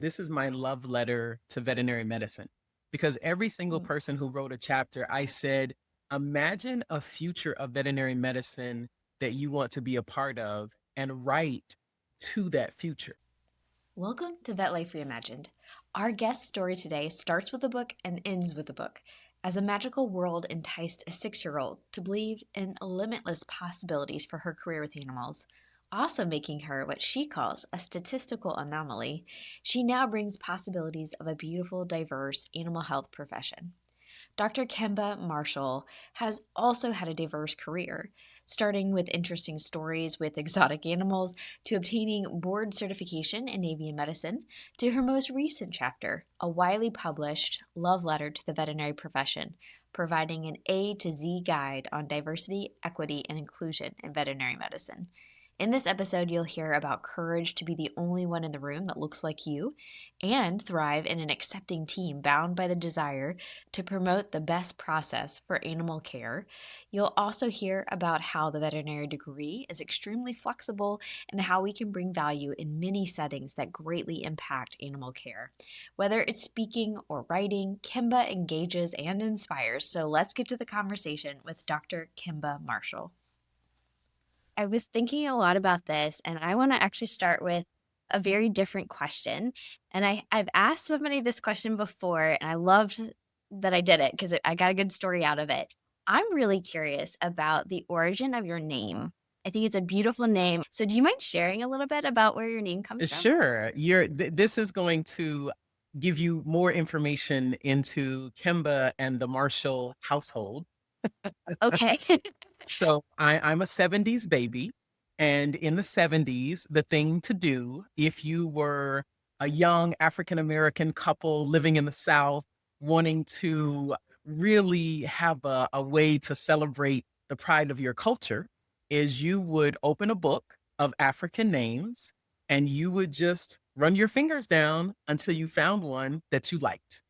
This is my love letter to veterinary medicine because every single Mm. person who wrote a chapter, I said, imagine a future of veterinary medicine that you want to be a part of and write to that future. Welcome to Vet Life Reimagined. Our guest story today starts with a book and ends with a book. As a magical world enticed a 6-year-old to believe in limitless possibilities for her career with animals, also making her what she calls a statistical anomaly, she now brings possibilities of a beautiful, diverse animal health profession. Dr. Kemba Marshall has also had a diverse career, starting with interesting stories with exotic animals to obtaining board certification in avian medicine to her most recent chapter, a widely published love letter to the veterinary profession, providing an A to Z guide on diversity, equity, and inclusion in veterinary medicine. In this episode, you'll hear about courage to be the only one in the room that looks like you and thrive in an accepting team bound by the desire to promote the best process for animal care. You'll also hear about how the veterinary degree is extremely flexible and how we can bring value in many settings that greatly impact animal care. Whether it's speaking or writing, Kimba engages and inspires. So let's get to the conversation with Dr. Kimba Marshall. I was thinking a lot about this, and I want to actually start with a very different question. And I've asked somebody this question before, and I loved that I did it because I got a good story out of it. I'm really curious about the origin of your name. I think it's a beautiful name. So, do you mind sharing a little bit about where your name comes from? Sure, this is going to give you more information into Kemba and the Marshall household. Okay. So I'm a 70s baby. And in the 70s, the thing to do if you were a young African American couple living in the South, wanting to really have a way to celebrate the pride of your culture, is you would open a book of African names and you would just run your fingers down until you found one that you liked.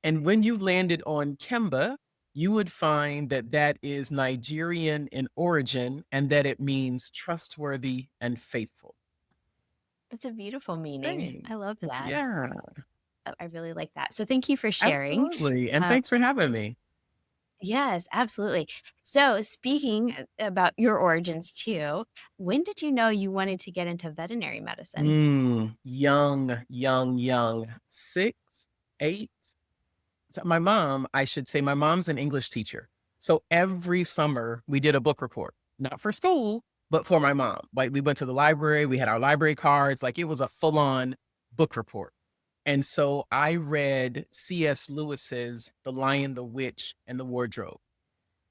And when you landed on Kemba, you would find that that is Nigerian in origin and that it means trustworthy and faithful. That's a beautiful meaning. Thanks. I love that. Yeah, I really like that. So, thank you for sharing. absolutely. And Uh, thanks for having me. Yes, absolutely. So, speaking about your origins too, when did you know you wanted to get into veterinary medicine? Young. 6, 8. So I should say, my mom's an English teacher. So every summer we did a book report, not for school, but for my mom. Like we went to the library, we had our library cards, like it was a full on book report. And so I read C.S. Lewis's The Lion, the Witch, and the Wardrobe.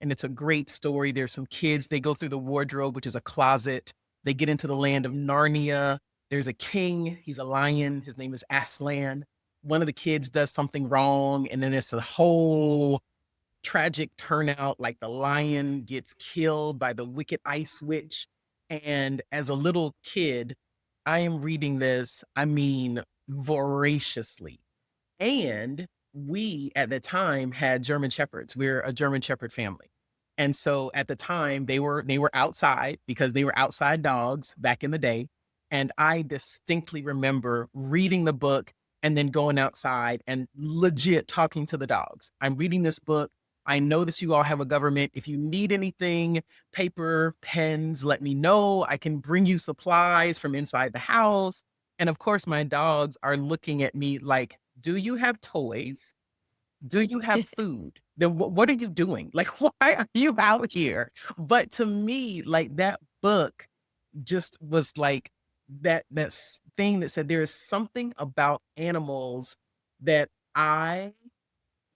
And it's a great story. There's some kids, they go through the wardrobe, which is a closet. They get into the land of Narnia. There's a king, he's a lion. His name is Aslan. One of the kids does something wrong, and then it's a whole tragic turnout. Like the lion gets killed by the wicked ice witch. And as a little kid, I am reading this, I mean, voraciously. And we at the time had German Shepherds. We're a German Shepherd family. And so at the time they were outside because they were outside dogs back in the day. And I distinctly remember reading the book and then going outside and legit talking to the dogs. I'm reading this book. I know that you all have a government. If you need anything, paper, pens, let me know. I can bring you supplies from inside the house. And of course, my dogs are looking at me like, do you have toys? Do you have food? Then what are you doing? Like, why are you out here? But to me, like that book just was like thing that said there is something about animals that I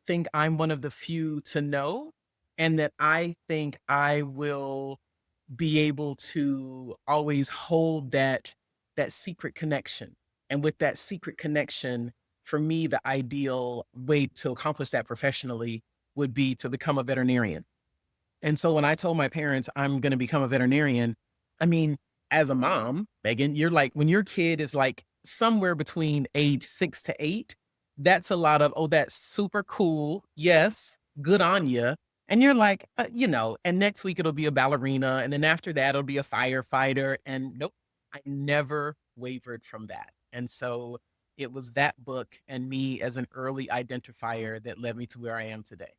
think I'm one of the few to know, and that I think I will be able to always hold that secret connection. And with that secret connection, for me, the ideal way to accomplish that professionally would be to become a veterinarian. And so when I told my parents I'm going to become a veterinarian, I mean, as a mom, Megan, you're like, when your kid is like somewhere between age 6 to 8, that's a lot of, oh, that's super cool. Yes, good on you. And you're like, and next week it'll be a ballerina. And then after that, it'll be a firefighter. And nope, I never wavered from that. And so it was that book and me as an early identifier that led me to where I am today.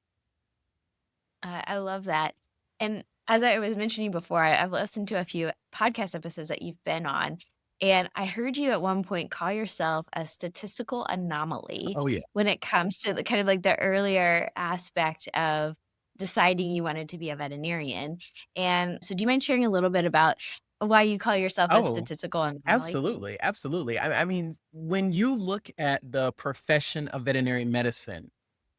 I love that. And as I was mentioning before, I've listened to a few podcast episodes that you've been on, and I heard you at one point call yourself a statistical anomaly Oh, yeah. when it comes to the kind of like the earlier aspect of deciding you wanted to be a veterinarian. And so, do you mind sharing a little bit about why you call yourself a Oh, statistical anomaly? absolutely, absolutely. I mean, when you look at the profession of veterinary medicine,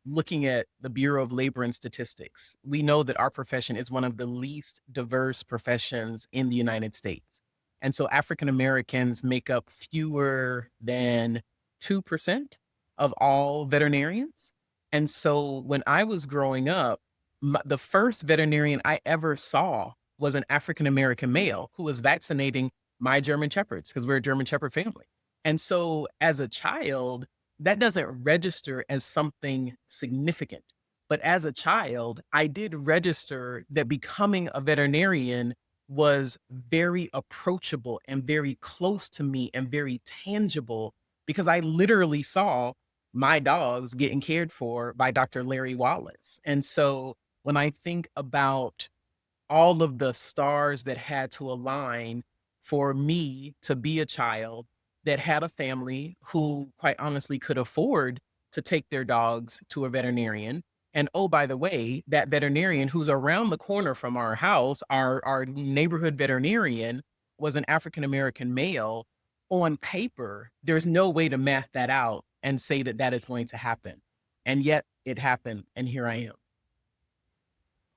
looking at the Bureau of Labor and Statistics, we know that our profession is one of the least diverse professions in the United States. And so African Americans make up fewer than 2% of all veterinarians. And so when I was growing up, the first veterinarian I ever saw was an African American male who was vaccinating my German Shepherds because we're a German Shepherd family. And so as a child, that doesn't register as something significant. But as a child, I did register that becoming a veterinarian was very approachable and very close to me and very tangible because I literally saw my dogs getting cared for by Dr. Larry Wallace. And so when I think about all of the stars that had to align for me to be a child that had a family who, quite honestly, could afford to take their dogs to a veterinarian. And oh, by the way, that veterinarian who's around the corner from our house, our neighborhood veterinarian, was an African American male. On paper, there's no way to math that out and say that that is going to happen. And yet it happened. And here I am.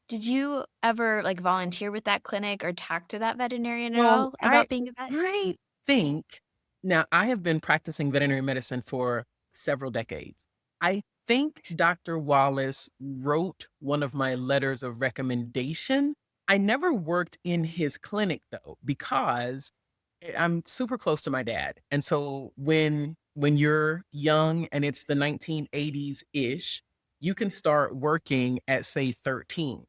Did you ever like volunteer with that clinic or talk to that veterinarian at Well, all about being a vet? I think now I have been practicing veterinary medicine for several decades. I think Dr. Wallace wrote one of my letters of recommendation. I never worked in his clinic though, because I'm super close to my dad. And so when you're young and it's the 1980s-ish, you can start working at say 13.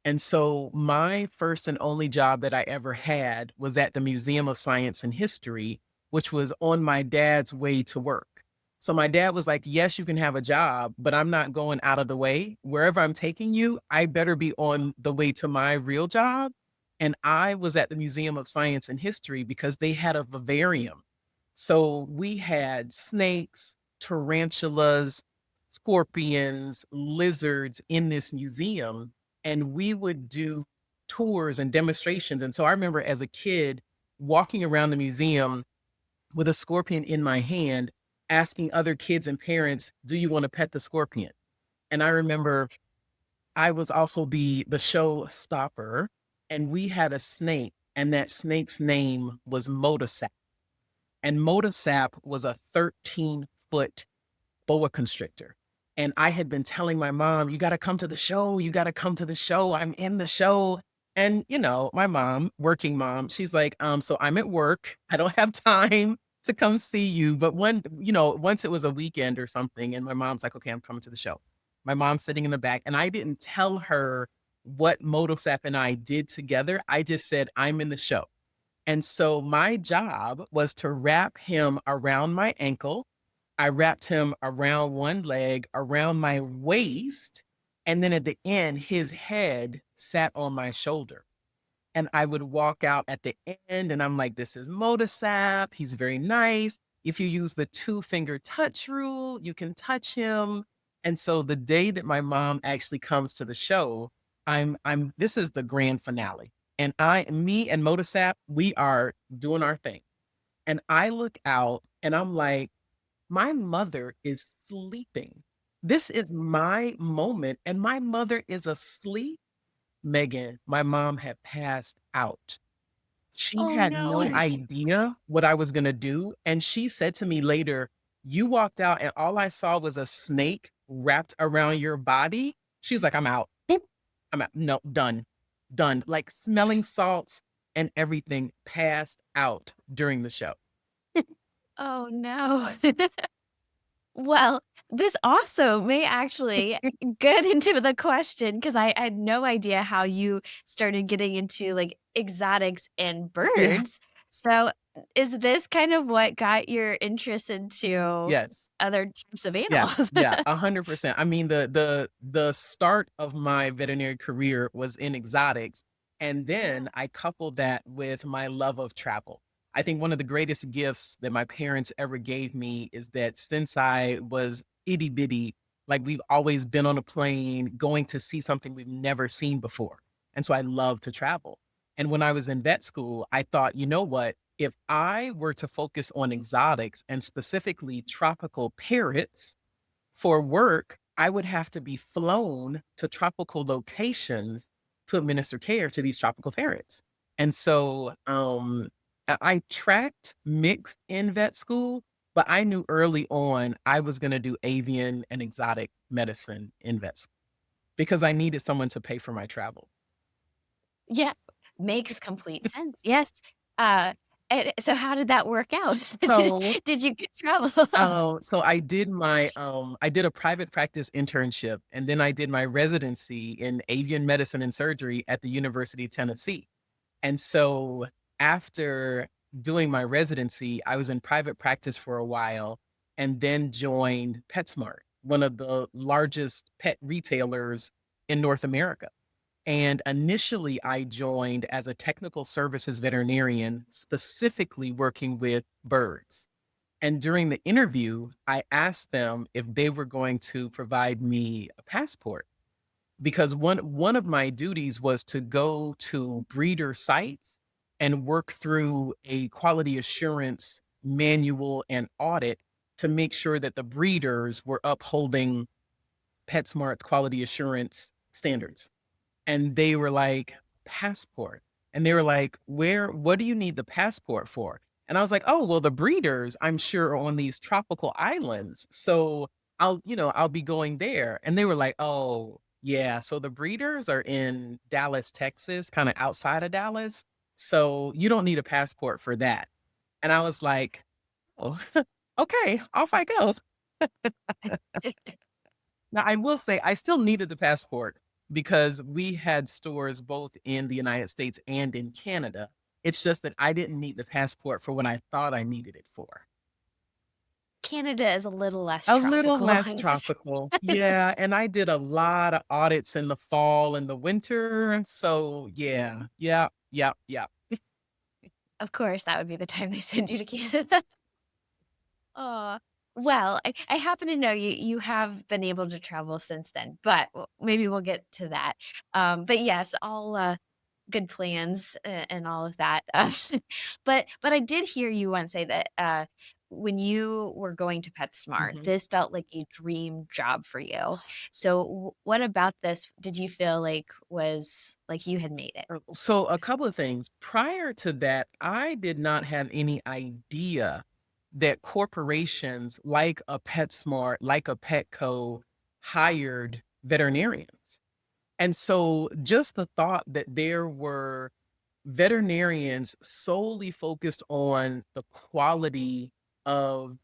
And so my first and only job that I ever had was at the Museum of Science and History, which was on my dad's way to work. So my dad was like, "Yes, you can have a job, but I'm not going out of the way. Wherever I'm taking you, I better be on the way to my real job." And I was at the Museum of Science and History because they had a vivarium. So we had snakes, tarantulas, scorpions, lizards in this museum, and we would do tours and demonstrations. And so I remember as a kid walking around the museum with a scorpion in my hand, asking other kids and parents, "Do you want to pet the scorpion?" And I remember I was also the show stopper, and we had a snake, and that snake's name was Motasap. And Motasap was a 13-foot boa constrictor. And I had been telling my mom, "You gotta come to the show. You gotta come to the show. I'm in the show." And, my mom, working mom, she's like, so I'm at work. I don't have time to come see you. But once it was a weekend or something, and my mom's like, "Okay, I'm coming to the show." My mom's sitting in the back, and I didn't tell her what Motosap and I did together. I just said, "I'm in the show." And so my job was to wrap him around my ankle. I wrapped him around one leg, around my waist, and then at the end, his head sat on my shoulder. And I would walk out at the end and I'm like, "This is Motasap. He's very nice. If you use the two-finger touch rule, you can touch him." And so the day that my mom actually comes to the show, I'm this is the grand finale. And me and Motasap, we are doing our thing. And I look out and I'm like, my mother is sleeping. This is my moment, and my mother is asleep. Megan, my mom had passed out. She Oh had no. no idea what I was gonna do, and she said to me later, "You walked out and all I saw was a snake wrapped around your body." She's like, "I'm out. Boop. I'm out. No, done. Done." Like smelling salts and everything, passed out during the show. Oh no. Well, this also may actually get into the question because I had no idea how you started getting into like exotics and Yeah. birds. So Is this kind of what got your interest into Yes. other types of Yeah, animals? yeah, 100%. I mean, the start of my veterinary career was in exotics, and then I coupled that with my love of travel. I think one of the greatest gifts that my parents ever gave me is that since I was itty bitty, like we've always been on a plane going to see something we've never seen before. And so I love to travel. And when I was in vet school, I thought, you know what? If I were to focus on exotics and specifically tropical parrots for work, I would have to be flown to tropical locations to administer care to these tropical parrots. And so I tracked mixed in vet school, but I knew early on I was going to do avian and exotic medicine in vet school because I needed someone to pay for my travel. Yeah, makes complete sense. Yes. Uh, and so how did that work out? So Did you get travel? So I did a private practice internship, and then I did my residency in avian medicine and surgery at the University of Tennessee. And so after doing my residency, I was in private practice for a while and then joined PetSmart, one of the largest pet retailers in North America. And initially, I joined as a technical services veterinarian, specifically working with birds. And during the interview, I asked them if they were going to provide me a passport because one of my duties was to go to breeder sites and work through a quality assurance manual and audit to make sure that the breeders were upholding PetSmart quality assurance standards. And they were like, "Passport." And they were like, what do you need the passport for?" And I was like, "Oh, well, the breeders, I'm sure, are on these tropical islands. So I'll be going there." And they were like, "Oh, yeah. So the breeders are in Dallas, Texas, kind of outside of Dallas. So you don't need a passport for that." And I was like, "Oh, okay, off I go." Now, I will say I still needed the passport because we had stores both in the United States and in Canada. It's just that I didn't need the passport for what I thought I needed it for. Canada is a little less A little tropical. less tropical. Yeah, and I did a lot of audits in the fall and the winter. So, yeah. Yeah, yeah, yeah. Of course, that would be the time they send you to Canada. Aw. Well, I happen to know you have been able to travel since then, but maybe we'll get to that. But yes, all, good plans and all of that. But I did hear you once say that, when you were going to PetSmart, Mhm. this felt like a dream job for you. So what about this did you feel like was like you had made it? So a couple of things. Prior to that, I did not have any idea that corporations like a PetSmart, like a Petco hired veterinarians. And so just the thought that there were veterinarians solely focused on the quality of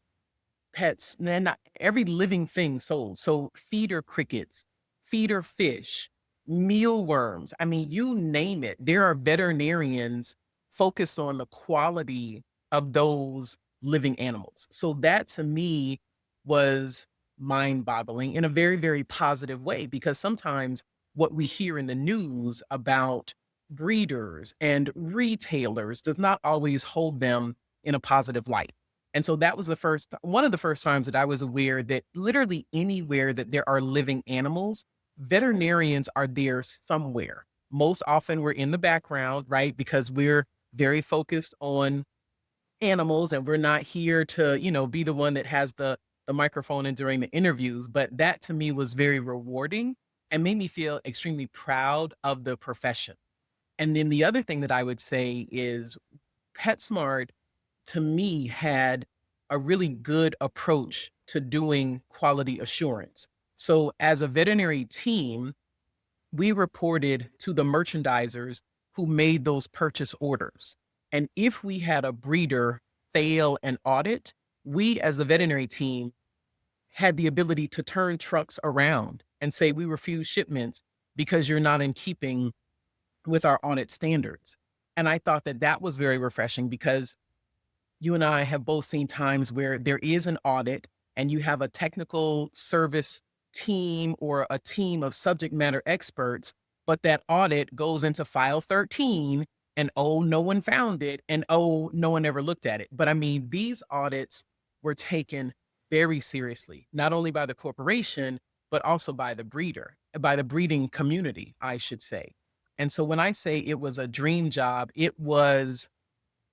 pets, and not every living thing sold. So feeder crickets, feeder fish, mealworms. I mean, you name it. There are veterinarians focused on the quality of those living animals. So that to me was mind boggling in a very, very positive way because sometimes what we hear in the news about breeders and retailers does not always hold them in a positive light. And so that was the first one of the first times that I was aware that literally anywhere that there are living animals, veterinarians are there somewhere. Most often we're in the background, right? Because we're very focused on animals and we're not here to, be the one that has the microphone and during the interviews. But that to me was very rewarding and made me feel extremely proud of the profession. And then the other thing that I would say is PetSmart to me had a really good approach to doing quality assurance. So as a veterinary team, we reported to the merchandisers who made those purchase orders. And if we had a breeder fail an audit, we as the veterinary team had the ability to turn trucks around and say, we refuse shipments because you're not in keeping with our audit standards. And I thought that that was very refreshing because you and I have both seen times where there is an audit and you have a technical service team or a team of subject matter experts, but that audit goes into file 13 and oh, no one found it and oh, no one ever looked at it. But I mean, these audits were taken very seriously, not only by the corporation, but also by the breeder, by the breeding community, I should say. And so when I say it was a dream job, it was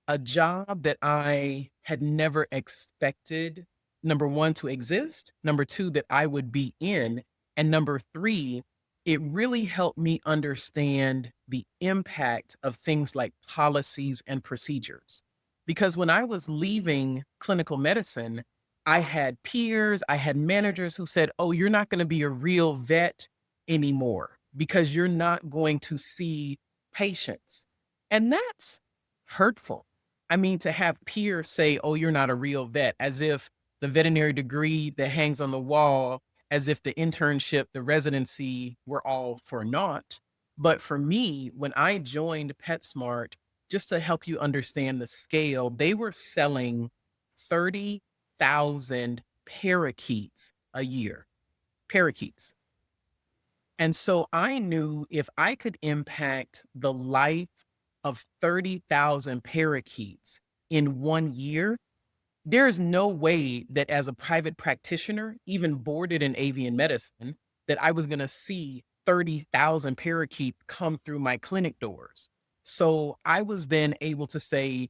a job that I had never expected, number 1, to exist, number 2, that I would be in, and number 3, it really helped me understand the impact of things like policies and procedures. Because when I was leaving clinical medicine, I had peers, I had managers who said, "Oh, you're not gonna be a real vet anymore because you're not going to see patients." And that's hurtful. I mean, to have peers say, "Oh, you're not a real vet," as if the veterinary degree that hangs on the wall, as if the internship, the residency were all for naught. But for me, when I joined PetSmart, just to help you understand the scale, they were selling 30,000 parakeets a year. Parakeets. And so I knew if I could impact the life of 30,000 parakeets in 1 year, there is no way that as a private practitioner, even boarded in avian medicine, that I was going to see 30,000 parakeet come through my clinic doors. So I was then able to say,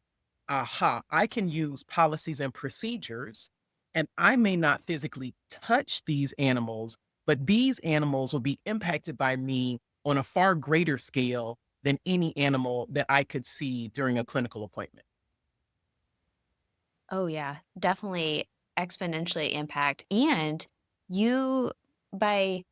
aha, I can use policies and procedures, and I may not physically touch these animals, but these animals will be impacted by me on a far greater scale than any animal that I could see during a clinical appointment. Oh, yeah, definitely exponentially impact. And you, by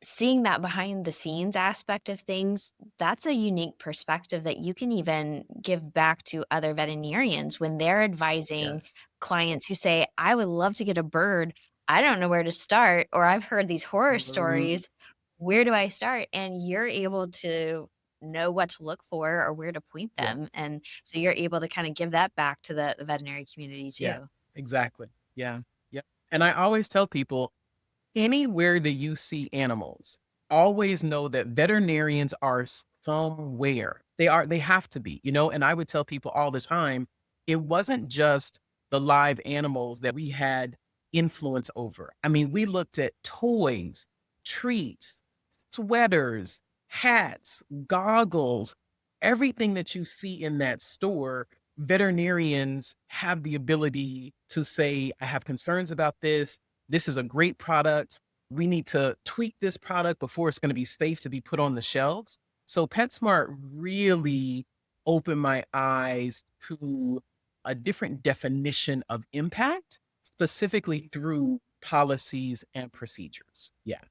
seeing that behind the scenes aspect of things, that's a unique perspective that you can even give back to other veterinarians when they're advising Yes. clients who say, I would love to get a bird. I don't know where to start, or I've heard these horror Mhm. stories. Where do I start? And you're able to know what to look for or where to point Yeah. them. And so you're able to kind of give that back to the veterinary community Yeah, too. exactly. Yeah. Yep. And I always tell people, anywhere that you see animals, always know that veterinarians are somewhere. They have to be, and I would tell people all the time, it wasn't just the live animals that we had influence over. I mean, we looked at toys, treats, sweaters, hats, goggles, everything that you see in that store. Veterinarians have the ability to say, I have concerns about this. This is a great product. We need to tweak this product before it's going to be safe to be put on the shelves. So PetSmart really opened my eyes to a different definition of impact, specifically through policies and procedures. Yeah.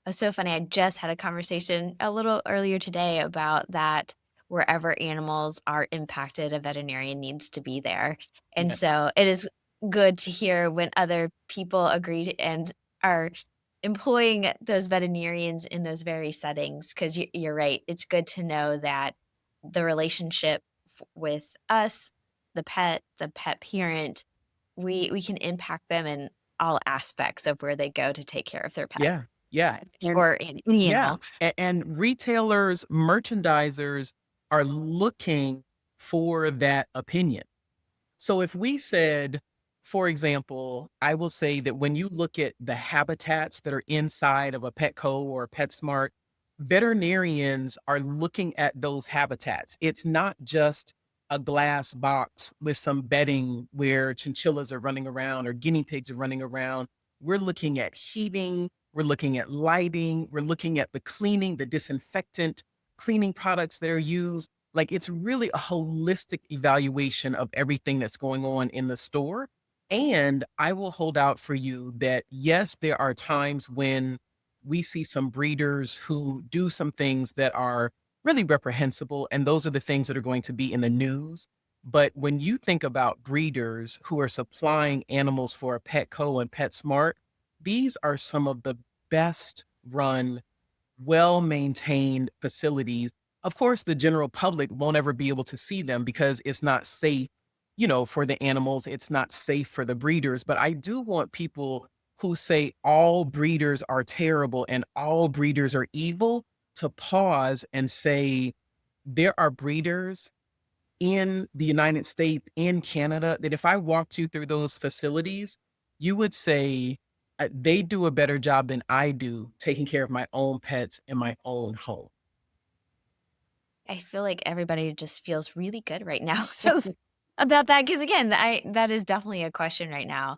It's so funny. I just had a conversation a little earlier today about that wherever animals are impacted, a veterinarian needs to be there. And Yeah. so it is good to hear when other people agree and are employing those veterinarians in those very settings. Because you're right. It's good to know that the relationship with us, the pet parent, we can impact them in all aspects of where they go to take care of their pet. Yeah. Yeah. And Or any yeah. animal. And retailers, merchandisers are looking for that opinion. So if we said, for example, I will say that when you look at the habitats that are inside of a Petco or a PetSmart, veterinarians are looking at those habitats. It's not just a glass box with some bedding where chinchillas are running around or guinea pigs are running around. We're looking at heating, we're looking at lighting, we're looking at the cleaning, the disinfectant cleaning products that are used. Like, it's really a holistic evaluation of everything that's going on in the store. And I will hold out for you that, yes, there are times when we see some breeders who do some things that are really reprehensible, and those are the things that are going to be in the news. But when you think about breeders who are supplying animals for a Petco and PetSmart, these are some of the best run, well-maintained facilities. Of course, the general public won't ever be able to see them because it's not safe for the animals, it's not safe for the breeders. But I do want people who say all breeders are terrible and all breeders are evil to pause and say, there are breeders in the United States, in Canada, that if I walked you through those facilities, you would say, they do a better job than I do taking care of my own pets in my own home." I feel like everybody just feels really good right now about that because again, I that is definitely a question right now.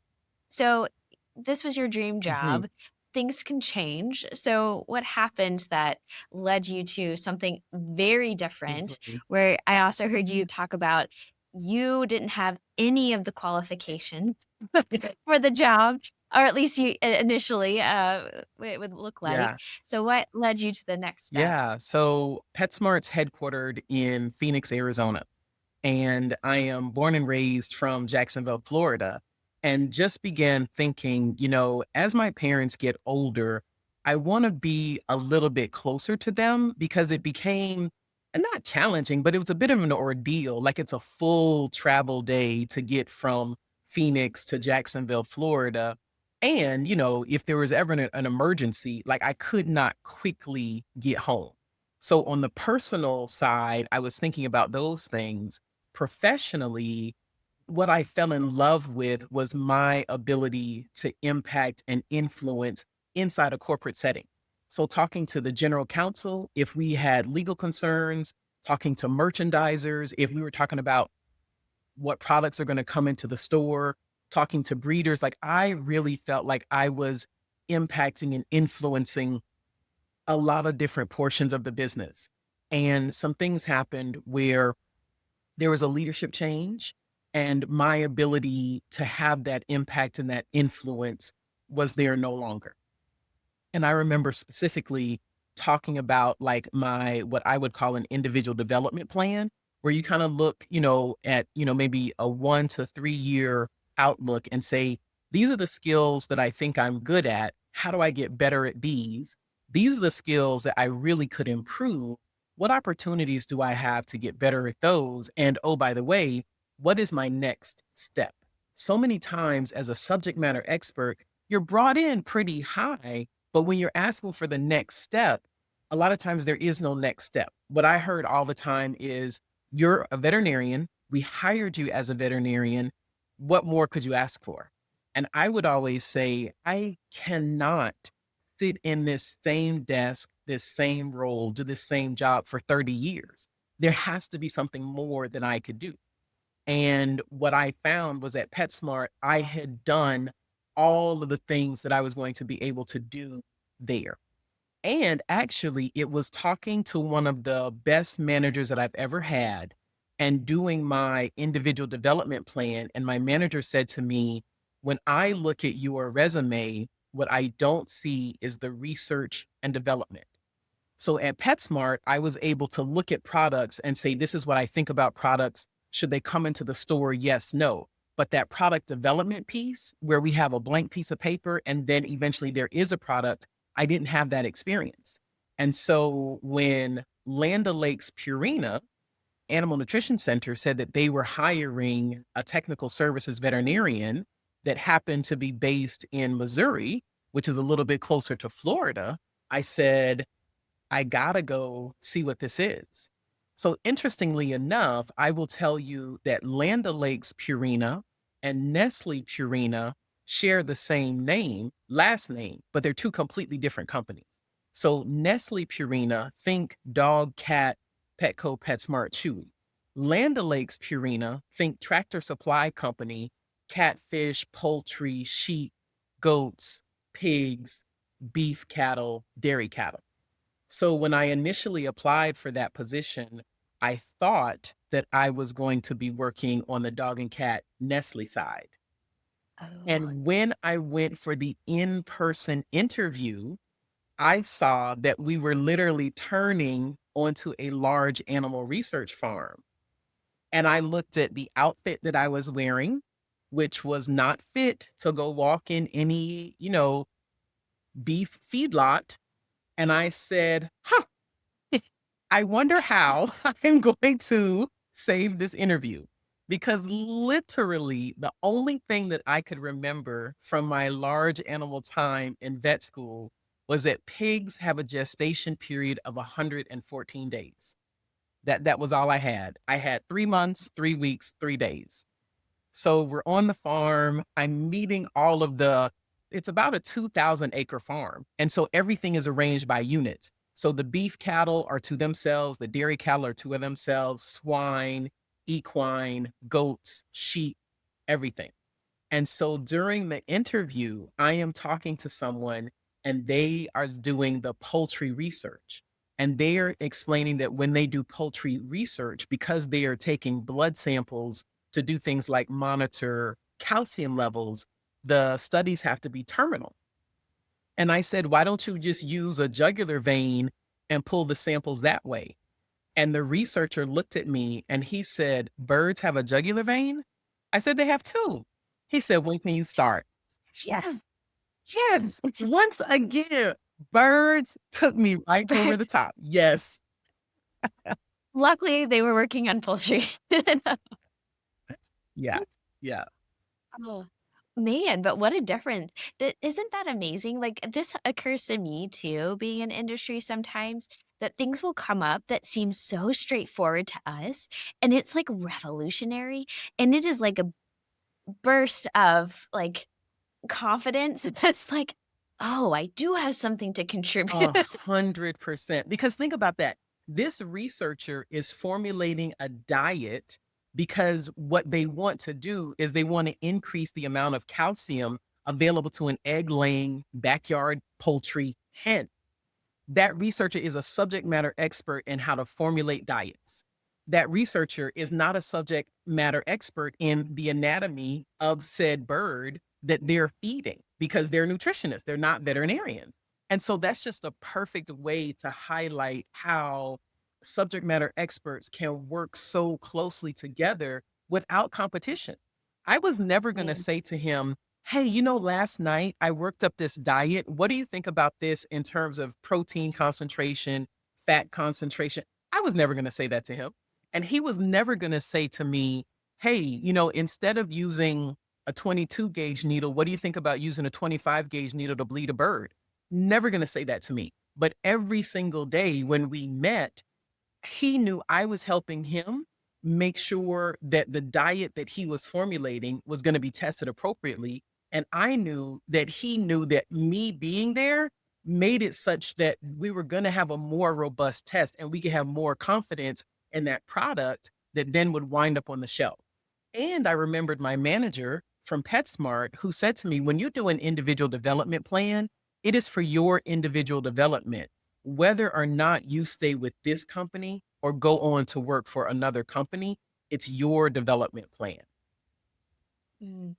So, this was your dream Mhm, job. Things can change. So, what happened that led you to something very different? mhm. Where I also heard you talk about you didn't have any of the qualifications for the job, or at least you initially it would look like. Yeah. So, what led you to the next step? Yeah. So PetSmart's headquartered in Phoenix, Arizona. And I am born and raised from Jacksonville, Florida, and just began thinking, as my parents get older, I want to be a little bit closer to them because it became not challenging, but it was a bit of an ordeal. Like it's a full travel day to get from Phoenix to Jacksonville, Florida. And, if there was ever an emergency, like I could not quickly get home. So on the personal side, I was thinking about those things. Professionally, what I fell in love with was my ability to impact and influence inside a corporate setting. So, talking to the general counsel, if we had legal concerns, talking to merchandisers, if we were talking about what products are going to come into the store, talking to breeders, like I really felt like I was impacting and influencing a lot of different portions of the business. And some things happened where there was a leadership change, and my ability to have that impact and that influence was there no longer. And I remember specifically talking about like my what I would call an individual development plan, where you kind of look, at, maybe a 1 to 3 year outlook and say, these are the skills that I think I'm good at. How do I get better at these? These are the skills that I really could improve. What opportunities do I have to get better at those? And oh, by the way, what is my next step? So many times as a subject matter expert, you're brought in pretty high, but when you're asking for the next step, a lot of times there is no next step. What I heard all the time is, you're a veterinarian. We hired you as a veterinarian. What more could you ask for? And I would always say, I cannot sit in this same desk, this same role, do this same job for 30 years. There has to be something more than I could do. And what I found was at PetSmart, I had done all of the things that I was going to be able to do there. And actually, it was talking to one of the best managers that I've ever had and doing my individual development plan. And my manager said to me, when I look at your resume, what I don't see is the research and development. So at PetSmart, I was able to look at products and say, this is what I think about products. Should they come into the store? Yes, no. But that product development piece, where we have a blank piece of paper and then eventually there is a product, I didn't have that experience. And so when Land O'Lakes Purina Animal Nutrition Center said that they were hiring a technical services veterinarian that happened to be based in Missouri, which is a little bit closer to Florida, I said, I gotta go see what this is. So interestingly enough, I will tell you that Land O'Lakes Purina and Nestle Purina share the same name, last name, but they're two completely different companies. So Nestle Purina, think dog, cat, Petco, PetSmart, Chewy. Land O'Lakes Purina, think Tractor Supply Company, catfish, poultry, sheep, goats, pigs, beef cattle, dairy cattle. So when I initially applied for that position, I thought that I was going to be working on the dog and cat Nestle side. Oh. And when I went for the in-person interview, I saw that we were literally turning onto a large animal research farm. And I looked at the outfit that I was wearing, which was not fit to go walk in any, beef feedlot. And I said, huh, I wonder how I'm going to save this interview. because literally the only thing that I could remember from my large animal time in vet school was that pigs have a gestation period of 114 days. That was all I had. I had 3 months, 3 weeks, 3 days. So we're on the farm. I'm meeting all of the it's about a 2,000 acre farm. And so everything is arranged by units. So the beef cattle are to themselves, the dairy cattle are to themselves, swine, equine, goats, sheep, everything. And so during the interview, I am talking to someone and they are doing the poultry research. And they are explaining that when they do poultry research, because they are taking blood samples to do things like monitor calcium levels, the studies have to be terminal. And I said, why don't you just use a jugular vein and pull the samples that way? And the researcher looked at me and he said, birds have a jugular vein? I said, they have two. He said, when can you start? Yes, yes. Once again, birds took me right over the But top. Yes. luckily, they were working on poultry. Yeah. Yeah. Oh, man, but what a difference. Isn't that amazing? Like, this occurs to me too, being in industry sometimes, that things will come up that seem so straightforward to us, and it's like revolutionary, and it is like a burst of like confidence. It's like, oh, I do have something to contribute. 100%. Because think about that. This researcher is formulating a diet because what they want to do is they want to increase the amount of calcium available to an egg laying backyard poultry hen. That researcher is a subject matter expert in how to formulate diets. That researcher is not a subject matter expert in the anatomy of said bird that they're feeding because they're nutritionists, they're not veterinarians. And so that's just a perfect way to highlight how subject matter experts can work so closely together without competition. I was never going to Man. say to him, hey, last night I worked up this diet. What do you think about this in terms of protein concentration, fat concentration? I was never going to say that to him. And he was never going to say to me, hey, instead of using a 22 gauge needle, what do you think about using a 25 gauge needle to bleed a bird? Never going to say that to me. But every single day when we met, he knew I was helping him make sure that the diet that he was formulating was going to be tested appropriately. And I knew that he knew that me being there made it such that we were going to have a more robust test and we could have more confidence in that product that then would wind up on the shelf. And I remembered my manager from PetSmart who said to me, when you do an individual development plan, it is for your individual development. Whether or not you stay with this company or go on to work for another company, it's your development plan. Mm.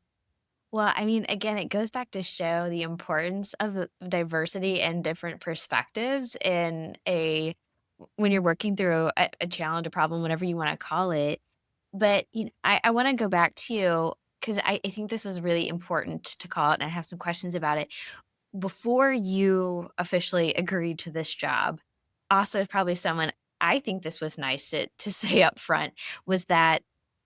Well, I mean, again, it goes back to show the importance of diversity and different perspectives in a when you're working through a challenge, a problem, whatever you want to call it. But I want to go back to because I think this was really important to call it, and I have some questions about it. Before you officially agreed to this job, also probably someone I think this was nice to say up front was that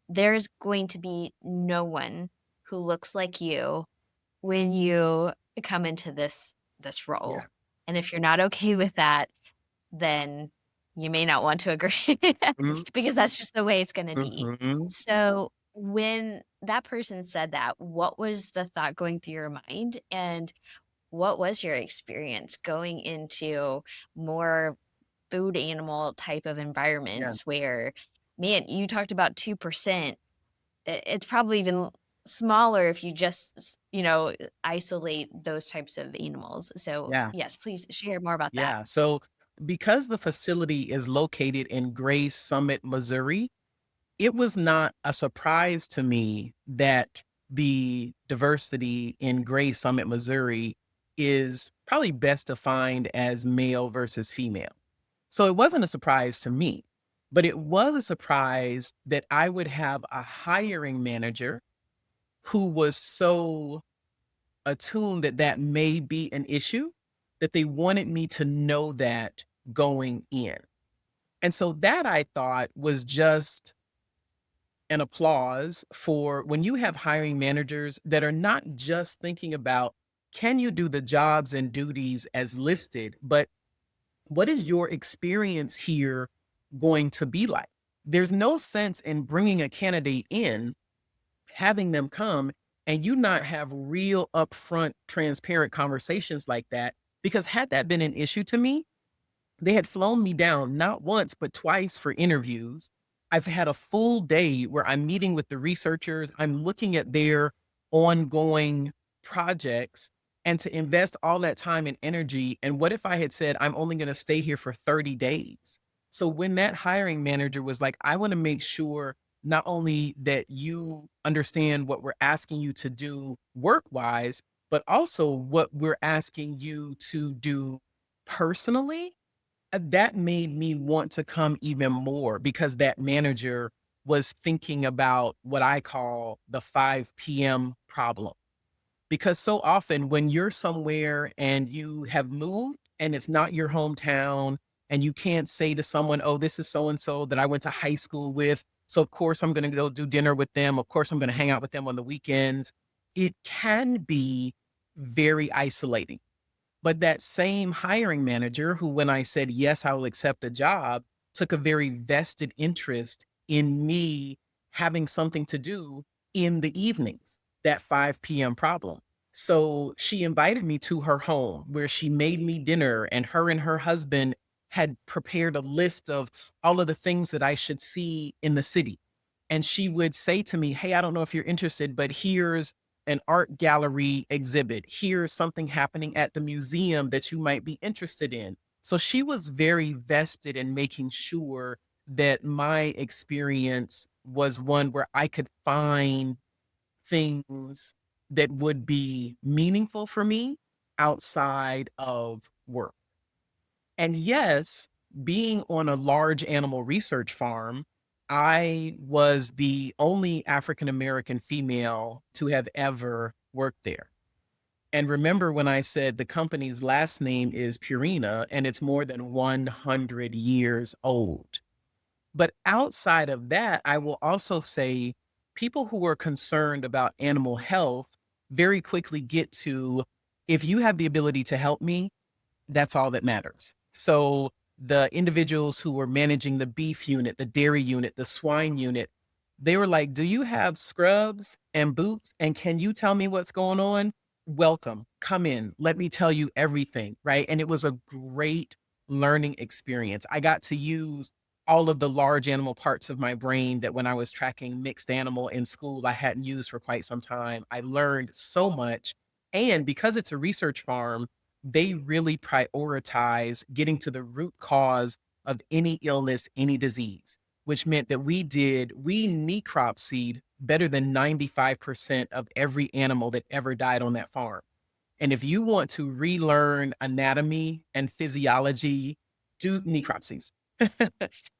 there's going to be no one who looks like you when you come into this Yeah. role. And if you're not okay with that, then you may not want to agree Mhm, because that's just the way it's gonna be. mhm. So, when that person said that, what was the thought going through your mind? And what was your experience going into more food animal type of Yeah. environments where, man, you talked about 2%. It's probably even smaller if you just, isolate those types of animals. So, Yeah. yes, please share more about that. Yeah. So because the facility is located in Gray Summit, Missouri, it was not a surprise to me that the diversity in Gray Summit, Missouri is probably best defined as male versus female. So it wasn't a surprise to me, but it was a surprise that I would have a hiring manager who was so attuned that that may be an issue, that they wanted me to know that going in. And so that I thought was just and applause for when you have hiring managers that are not just thinking about can you do the jobs and duties as listed, but what is your experience here going to be like? There's no sense in bringing a candidate in, having them come, and you not have real upfront, transparent conversations like that. Because had that been an issue to me, they had flown me down not once, but twice for interviews. I've had a full day where I'm meeting with the researchers. I'm looking at their ongoing projects and to invest all that time and energy. And what if I had said, I'm only going to stay here for 30 days? So when that hiring manager was like, I want to make sure not only that you understand what we're asking you to do work wise, but also what we're asking you to do personally, that made me want to come even more because that manager was thinking about what I call the 5 PM problem. Because so often when you're somewhere and you have moved and it's not your hometown and you can't say to someone, "Oh, this is so and so that I went to high school with, so of course I'm gonna go do dinner with them. Of course I'm gonna hang out with them on the weekends." It can be very isolating. But that same hiring manager who, when I said, yes, I will accept the job, took a very vested interest in me having something to do in the evenings, that 5 PM problem. So she invited me to her home where she made me dinner, and her husband had prepared a list of all of the things that I should see in the city. And she would say to me, "Hey, I don't know if you're interested, but here's an art gallery exhibit. Here's something happening at the museum that you might be interested in." So she was very vested in making sure that my experience was one where I could find things that would be meaningful for me outside of work. And yes, being on a large animal research farm, I was the only African American female to have ever worked there. And remember when I said the company's last name is Purina and it's more than 100 years old. But outside of that, I will also say people who are concerned about animal health very quickly get to, if you have the ability to help me, that's all that matters. So the individuals who were managing the beef unit, the dairy unit, the swine unit, they were like, "Do you have scrubs and boots? And can you tell me what's going on? Welcome. Come in. Let me tell you everything." Right. And it was a great learning experience. I got to use all of the large animal parts of my brain that when I was tracking mixed animal in school, I hadn't used for quite some time. I learned so much. And because it's a research farm, they really prioritize getting to the root cause of any illness, any disease, which meant that we necropsied better than 95% of every animal that ever died on that farm. And if you want to relearn anatomy and physiology, do necropsies.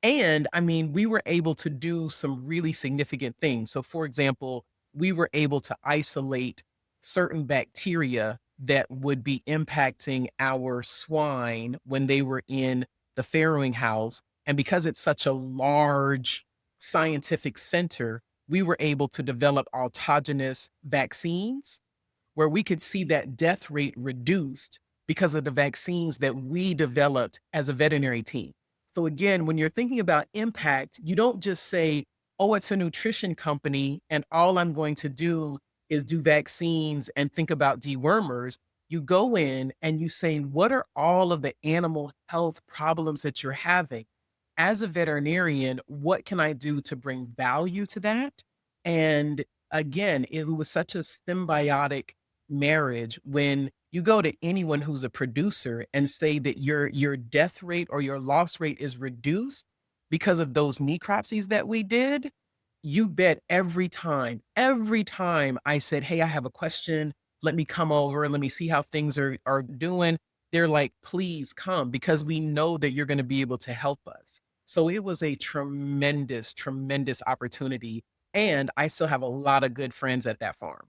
And I mean, we were able to do some really significant things. So, for example, we were able to isolate certain bacteria that would be impacting our swine when they were in the farrowing house. And because it's such a large scientific center, we were able to develop autogenous vaccines where we could see that death rate reduced because of the vaccines that we developed as a veterinary team. So again, when you're thinking about impact, you don't just say, "Oh, it's a nutrition company and all I'm going to do is do vaccines and think about dewormers." You go in and you say, "What are all of the animal health problems that you're having? As a veterinarian, what can I do to bring value to that?" And again, it was such a symbiotic marriage when you go to anyone who's a producer and say that your death rate or your loss rate is reduced because of those necropsies that we did. You bet every time I said, "Hey, I have a question. Let me come over and let me see how things are doing." They're like, "Please come because we know that you're going to be able to help us." So it was a tremendous, tremendous opportunity. And I still have a lot of good friends at that farm.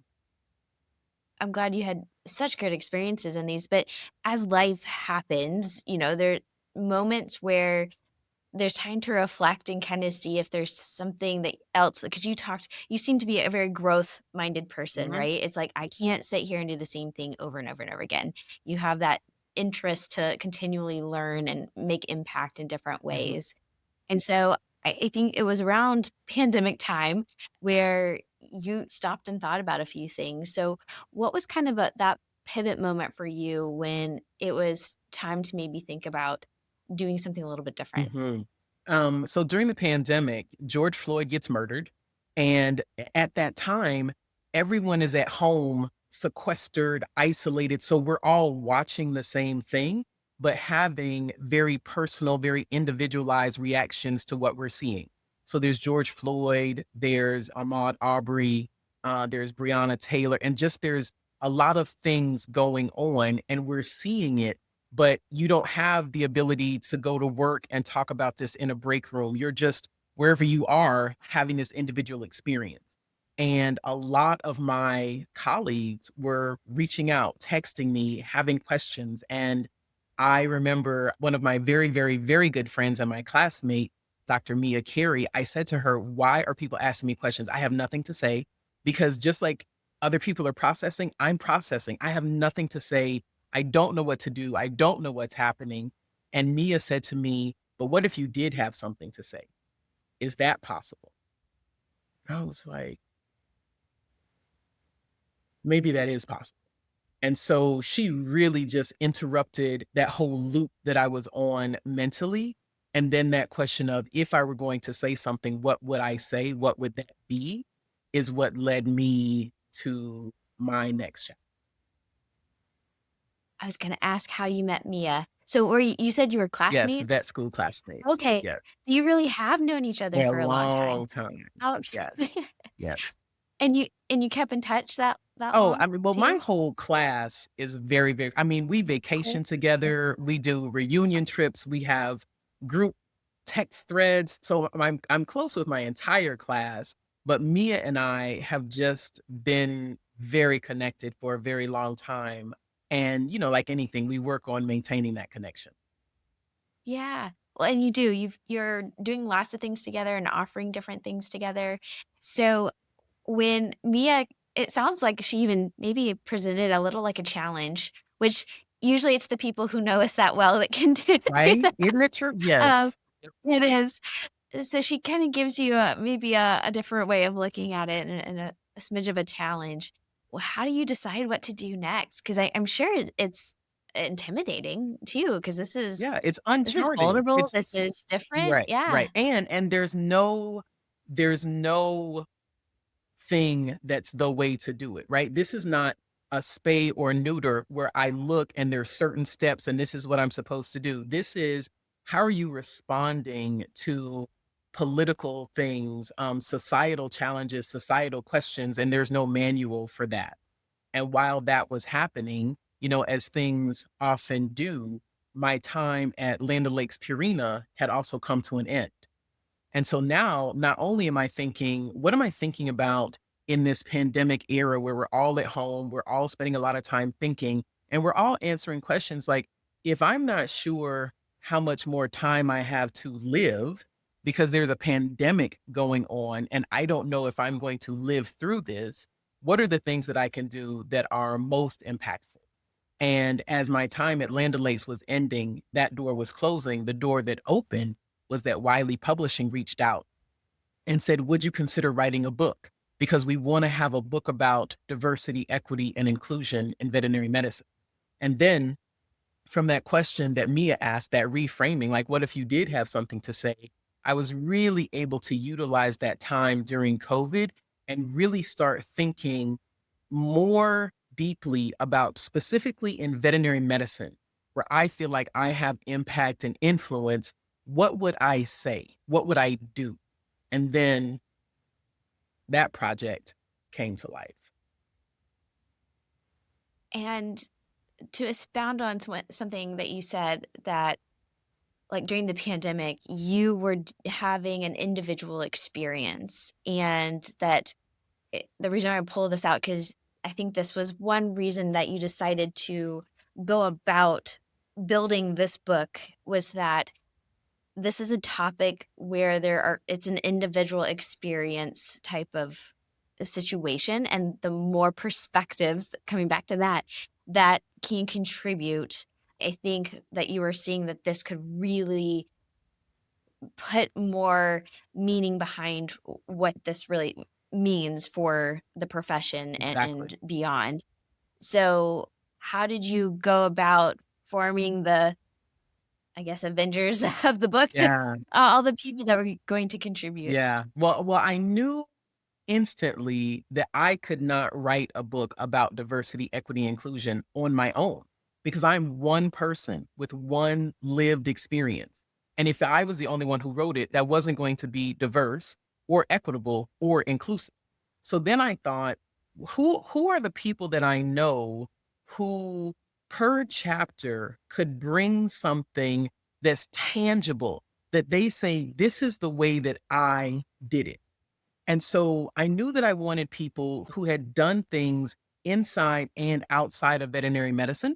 I'm glad you had such good experiences in these, but as life happens, there are moments where there's time to reflect and kind of see if there's something that else, because you seem to be a very growth-minded person, Mhm, right? It's like, I can't sit here and do the same thing over and over and over again. You have that interest to continually learn and make impact in different mhm, ways. And so I think it was around pandemic time where you stopped and thought about a few things. So what was kind of that pivot moment for you when it was time to maybe think about doing something a little bit different? mhm. So during the pandemic, George Floyd gets murdered. And at that time, everyone is at home, sequestered, isolated. So we're all watching the same thing, but having very personal, very individualized reactions to what we're seeing. So there's George Floyd, there's Ahmaud Arbery, there's Breonna Taylor, and just there's a lot of things going on, and we're seeing it, but you don't have the ability to go to work and talk about this in a break room. You're just wherever you are having this individual experience. And a lot of my colleagues were reaching out, texting me, having questions. And I remember one of my very, very, very good friends and my classmate, Dr. Mia Carey, I said to her, "Why are people asking me questions? I have nothing to say because just like other people are processing, I'm processing. I have nothing to say. I don't know what to do. I don't know what's happening." And Mia said to me, "But what if you did have something to say? Is that possible?" I was like, maybe that is possible. And so she really just interrupted that whole loop that I was on mentally. And then that question of if I were going to say something, what would I say? What would that be? Is what led me to my next chapter. I was gonna ask how you met Mia. So were you said you were Yes, vet classmates? school classmates. Okay. Yeah. You really have known each other For a for a long time. long time. How Yes. Yes. and you kept in touch that Oh, long I mean, well, my too? whole class is very, very I mean, we Okay. vacation together, we do reunion trips, we have group text threads. So I'm close with my entire class, but Mia and I have just been very connected for a very long time. And, like anything, we work on maintaining that connection. Yeah. Well, and you do. You're doing lots of things together and offering different things together. So when Mia, it sounds like she even maybe presented a little like a challenge, which usually it's the people who know us that well that can do Right? that. Isn't it true? Um, Yes. it is. So she kind of gives you maybe a different way of looking at it and a smidge of a challenge. Well, how do you decide what to do next? Because I'm sure it's intimidating too. Because Yeah, it's this is uncharted. vulnerable. It's This is different. right, Yeah. right. And there's no thing that's the way to do it, right? This is not a spay or neuter where I look and there's certain steps and this is what I'm supposed to do. This is how are you responding to political things, societal challenges, societal questions, and there's no manual for that. And while that was happening, as things often do, my time at Land O'Lakes Purina had also come to an end. And so now, not only am I thinking, what am I thinking about in this pandemic era where we're all at home, we're all spending a lot of time thinking, and we're all answering questions like, if I'm not sure how much more time I have to live because there's a pandemic going on and I don't know if I'm going to live through this, what are the things that I can do that are most impactful? And as my time at Land O'Lakes was ending, that door was closing. The door that opened was that Wiley Publishing reached out and said, "Would you consider writing a book? Because we want to have a book about diversity, equity, and inclusion in veterinary medicine." And then from that question that Mia asked, that reframing, like, what if you did have something to say? I was really able to utilize that time during COVID and really start thinking more deeply about specifically in veterinary medicine, where I feel like I have impact and influence. What would I say? What would I do? And then that project came to life. And to expound on something that you said that like during the pandemic, you were having an individual experience, and that the reason I pull this out because I think this was one reason that you decided to go about building this book was that this is a topic where it's an individual experience type of a situation, and the more perspectives, coming back to that, that can contribute. I think that you are seeing that this could really put more meaning behind what this really means for the profession Exactly. and beyond. So, how did you go about forming the, I guess, Avengers of the book? Yeah. All the people that were going to contribute. Yeah. Well, I knew instantly that I could not write a book about diversity, equity, inclusion on my own because I'm one person with one lived experience. And if I was the only one who wrote it, that wasn't going to be diverse or equitable or inclusive. So then I thought, who are the people that I know who per chapter could bring something that's tangible that they say this is the way that I did it. And so I knew that I wanted people who had done things inside and outside of veterinary medicine.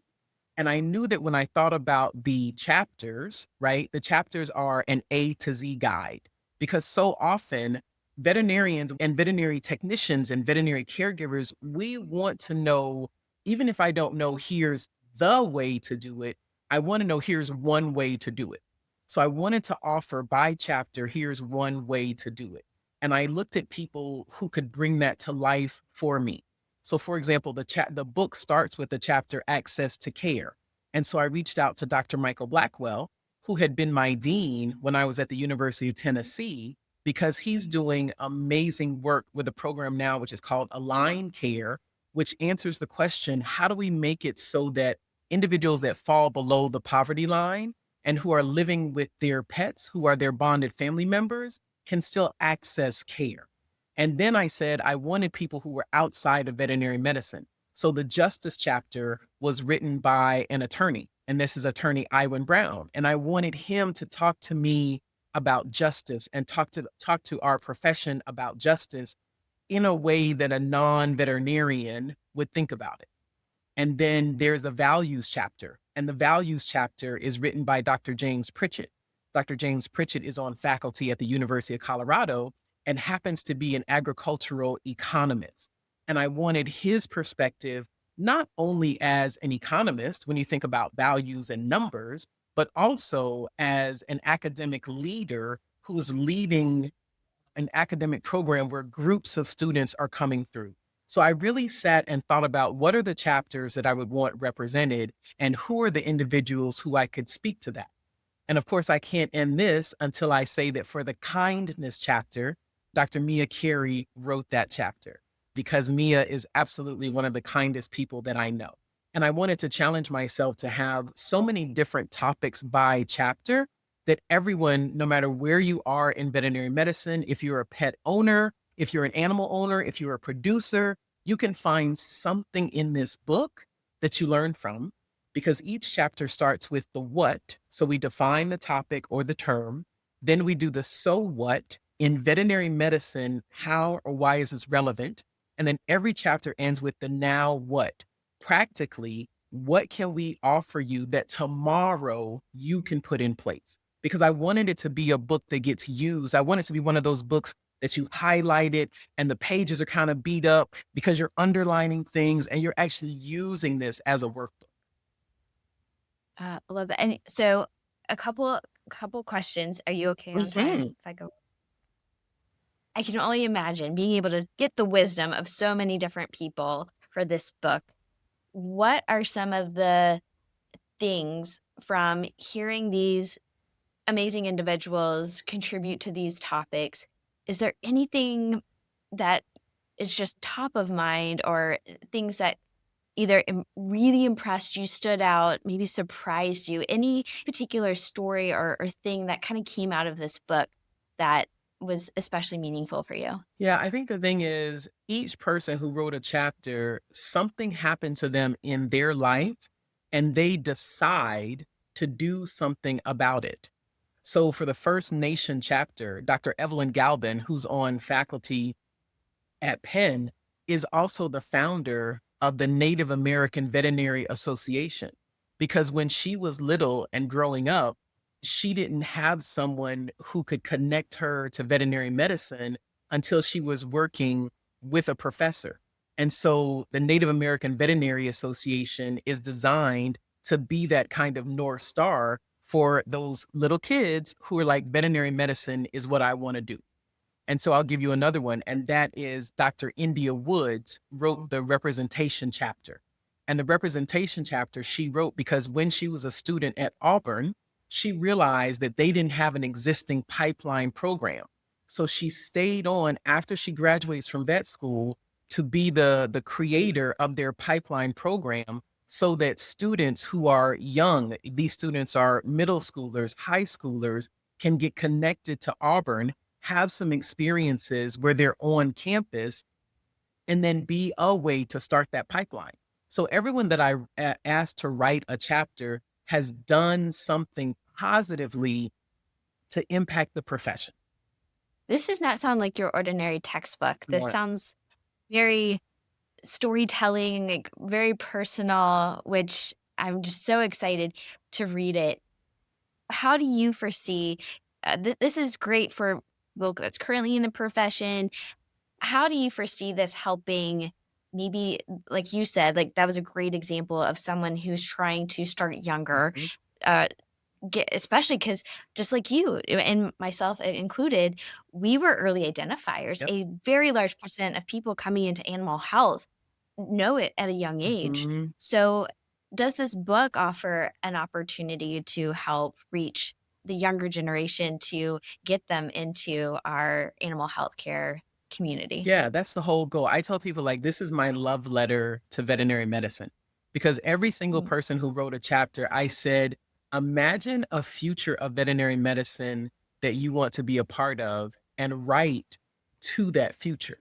And I knew that when I thought about the chapters, right, the chapters are an A to Z guide because so often veterinarians and veterinary technicians and veterinary caregivers, we want to know, even if I don't know, here's the way to do it, I want to know here's one way to do it. So I wanted to offer by chapter, here's one way to do it. And I looked at people who could bring that to life for me. So, for example, the book starts with the chapter Access to Care. And so I reached out to Dr. Michael Blackwell, who had been my dean when I was at the University of Tennessee, because he's doing amazing work with a program now, which is called Align Care, which answers the question, how do we make it so that individuals that fall below the poverty line and who are living with their pets, who are their bonded family members, can still access care? And then I said I wanted people who were outside of veterinary medicine. So the justice chapter was written by an attorney, and this is attorney Iwan Brown. And I wanted him to talk to me about justice and talk to our profession about justice in a way that a non-veterinarian would think about it. And then there's a values chapter, and the values chapter is written by Dr. James Pritchett. Dr. James Pritchett is on faculty at the University of Colorado and happens to be an agricultural economist. And I wanted his perspective, not only as an economist, when you think about values and numbers, but also as an academic leader who's leading an academic program where groups of students are coming through. So I really sat and thought about what are the chapters that I would want represented and who are the individuals who I could speak to that. And of course, I can't end this until I say that for the kindness chapter, Dr. Mia Carey wrote that chapter because Mia is absolutely one of the kindest people that I know. And I wanted to challenge myself to have so many different topics by chapter that everyone, no matter where you are in veterinary medicine, if you're a pet owner, if you're an animal owner, if you're a producer, you can find something in this book that you learn from because each chapter starts with the what. So we define the topic or the term. Then we do the so what in veterinary medicine, how or why is this relevant? And then every chapter ends with the now what. Practically, what can we offer you that tomorrow you can put in place? Because I wanted it to be a book that gets used. I want it to be one of those books that you highlighted and the pages are kind of beat up because you're underlining things and you're actually using this as a workbook. I love that. And so, a couple questions. Are you okay on time Mhm. if I go? I can only imagine being able to get the wisdom of so many different people for this book. What are some of the things from hearing these amazing individuals contribute to these topics? Is there anything that is just top of mind, or things that either really impressed you, stood out, maybe surprised you? Any particular story or thing that kind of came out of this book that was especially meaningful for you? Yeah, I think the thing is, each person who wrote a chapter, something happened to them in their life, and they decide to do something about it. So, for the First Nation chapter, Dr. Evelyn Galvin, who's on faculty at Penn, is also the founder of the Native American Veterinary Association. Because when she was little and growing up, she didn't have someone who could connect her to veterinary medicine until she was working with a professor. And so the Native American Veterinary Association is designed to be that kind of North Star for those little kids who are like, veterinary medicine is what I want to do. And so I'll give you another one, and that is Dr. India Woods wrote the representation chapter. And the representation chapter she wrote because when she was a student at Auburn, she realized that they didn't have an existing pipeline program. So she stayed on after she graduates from vet school to be the creator of their pipeline program so that students who are young, these students are middle schoolers, high schoolers, can get connected to Auburn, have some experiences where they're on campus, and then be a way to start that pipeline. So everyone that I asked to write a chapter has done something positively to impact the profession. This does not sound like your ordinary textbook. This Right. sounds very storytelling, like very personal, which I'm just so excited to read it. How do you foresee this is great for Will that's currently in the profession. How do you foresee this helping maybe like you said, like that was a great example of someone who's trying to start younger, Mhm. uh, get especially because just like you and myself included, we were early identifiers. Yep. A very large percent of people coming into animal health know it at a young age. Mhm. So, does this book offer an opportunity to help reach the younger generation to get them into our animal health care community? Yeah, that's the whole goal. I tell people like this is my love letter to veterinary medicine because every single Mm. person who wrote a chapter, I said, imagine a future of veterinary medicine that you want to be a part of and write to that future.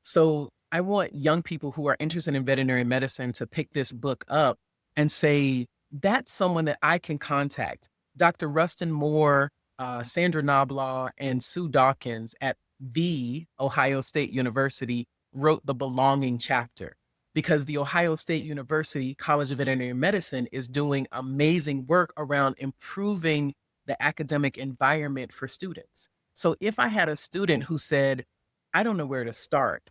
So I want young people who are interested in veterinary medicine to pick this book up and say, that's someone that I can contact. Dr. Rustin Moore, Sandra Knoblaw, and Sue Dawkins at the Ohio State University wrote the belonging chapter because the Ohio State University College of Veterinary Medicine is doing amazing work around improving the academic environment for students. So if I had a student who said, I don't know where to start,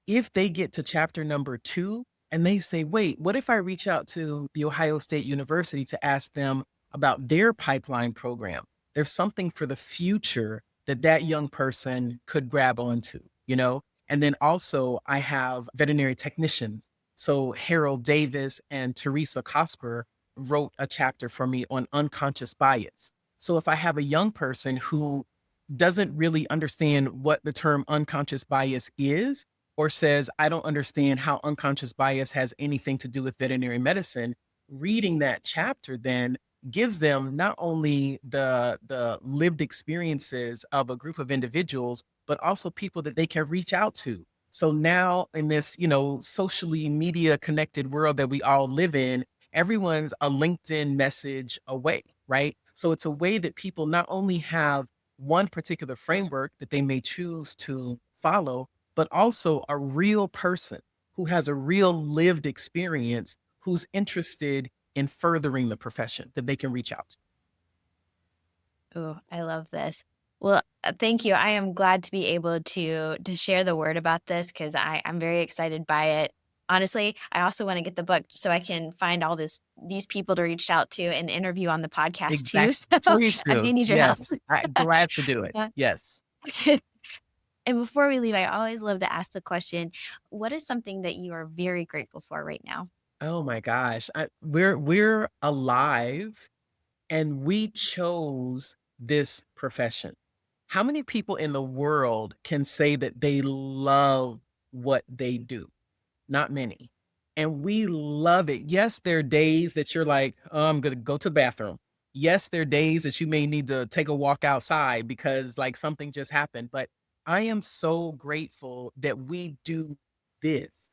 if they get to chapter number 2 and they say, wait, what if I reach out to the Ohio State University to ask them about their pipeline program? There's something for the future that that young person could grab onto, you know? And then also, I have veterinary technicians. So Harold Davis and Teresa Cosper wrote a chapter for me on unconscious bias. So if I have a young person who doesn't really understand what the term unconscious bias is, or says, I don't understand how unconscious bias has anything to do with veterinary medicine, reading that chapter then gives them not only the lived experiences of a group of individuals, but also people that they can reach out to. So now in this, socially media connected world that we all live in, everyone's a LinkedIn message away, right? So it's a way that people not only have one particular framework that they may choose to follow, but also a real person who has a real lived experience who's interested in furthering the profession that they can reach out to. Oh, I love this. Well, thank you. I am glad to be able to share the word about this because I'm very excited by it. Honestly, I also want to get the book so I can find all these people to reach out to and interview on the podcast too. Exactly. So Please I do. may need your help. Yes. Glad to do it. Yeah. Yes. And before we leave, I always love to ask the question, what is something that you are very grateful for right now? Oh my gosh. We're alive and we chose this profession. How many people in the world can say that they love what they do? Not many. And we love it. Yes, there are days that you're like, oh, I'm going to go to the bathroom. Yes, there are days that you may need to take a walk outside because like something just happened. But I am so grateful that we do this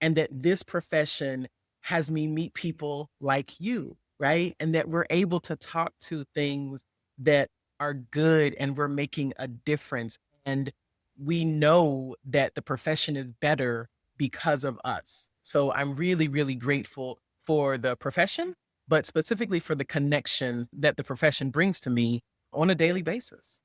and that this profession has me meet people like you, right? And that we're able to talk to things that are good and we're making a difference. And we know that the profession is better because of us. So I'm really, really grateful for the profession, but specifically for the connection that the profession brings to me on a daily basis.